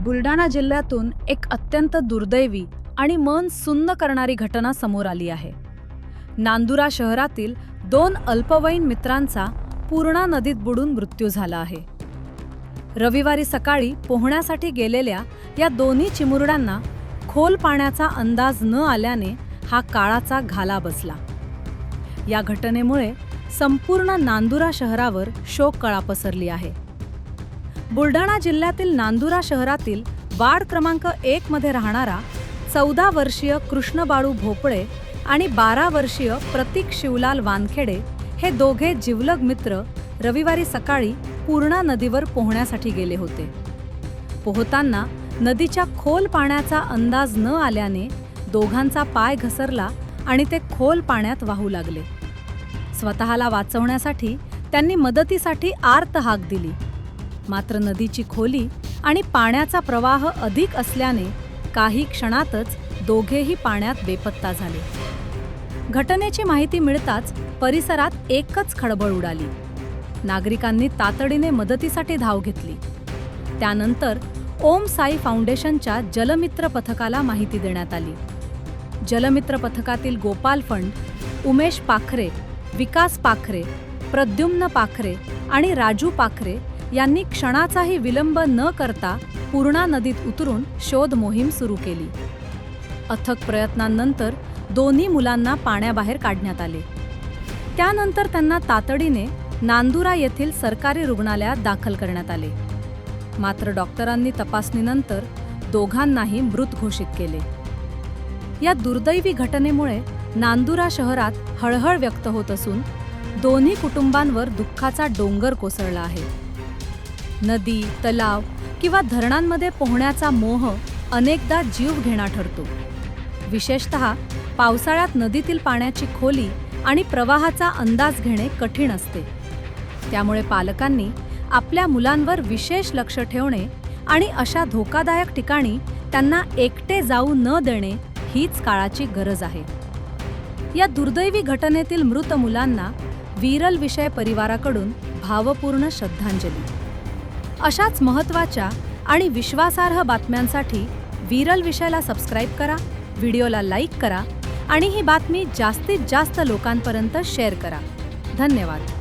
बुलढाणा जिल्ह्यातून एक अत्यंत दुर्दैवी आणि मन सुन्न करणारी घटना समोर आली आहे. नांदुरा शहरातील 2 अल्पवयीन मित्रांचा पूर्णा नदीत बुडून मृत्यू झाला आहे. रविवारी सकाळी पोहण्यासाठी गेलेल्या या दोन्ही चिमुरड्यांना खोल पाण्याचा अंदाज न आल्याने हा काळाचा घाला बसला. या घटनेमुळे संपूर्ण नांदुरा शहरावर शोककळा पसरली आहे. बुलढाणा जिल्ह्यातील नांदुरा शहरातील वार्ड क्रमांक 1 मध्ये राहणारा 14 वर्षीय कृष्णबाळू भोपळे आणि 12 वर्षीय प्रतीक शिवलाल वानखेडे हे दोघे जिवलग मित्र रविवारी सकाळी पूर्णा नदीवर पोहण्यासाठी गेले होते. पोहताना नदीच्या खोल पाण्याचा अंदाज न आल्याने दोघांचा पाय घसरला आणि ते खोल पाण्यात वाहू लागले. स्वतःला वाचवण्यासाठी त्यांनी मदतीसाठी आर्त हाक दिली. मात्र नदीची खोली आणि पाण्याचा प्रवाह अधिक असल्याने काही क्षणातच दोघेही पाण्यात बेपत्ता झाले. घटनेची माहिती मिळताच परिसरात एकच खळबळ उडाली. नागरिकांनी तातडीने मदतीसाठी धाव घेतली. त्यानंतर ओम साई फाउंडेशनच्या जलमित्र पथकाला माहिती देण्यात आली. जलमित्र पथकातील गोपाल फंड, उमेश पाखरे, विकास पाखरे, प्रद्युम्न पाखरे आणि राजू पाखरे यांनी क्षणाचाही विलंब न करता पूर्णा नदीत उतरून शोध मोहीम सुरू केली. अथक प्रयत्नांनंतर दोन्ही मुलांना पाण्याबाहेर काढण्यात आले. त्यानंतर त्यांना तातडीने नांदुरा येथील सरकारी रुग्णालयात दाखल करण्यात आले. मात्र डॉक्टरांनी तपासणीनंतर दोघांनाही मृत घोषित केले. या दुर्दैवी घटनेमुळे नांदुरा शहरात हळहळ व्यक्त होत असून दोन्ही कुटुंबांवर दुःखाचा डोंगर कोसळला आहे. नदी, तलाव किंवा धरणांमध्ये पोहण्याचा मोह अनेकदा जीवघेणा ठरतो. विशेषतः पावसाळ्यात नदीतील पाण्याची खोली आणि प्रवाहाचा अंदाज घेणे कठीण असते. त्यामुळे पालकांनी आपल्या मुलांवर विशेष लक्ष ठेवणे आणि अशा धोकादायक ठिकाणी त्यांना एकटे जाऊ न देणे हीच काळाची गरज आहे. या दुर्दैवी घटनेतील मृत मुलांना विरल विषय परिवाराकडून भावपूर्ण श्रद्धांजली. अशाच महत्त्वाच्या आणि विश्वासार्ह बातम्यांसाठी विरल विषयला सबस्क्राईब करा, व्हिडिओला लाईक करा आणि ही बातमी जास्तीत जास्त लोकांपर्यंत शेअर करा. धन्यवाद.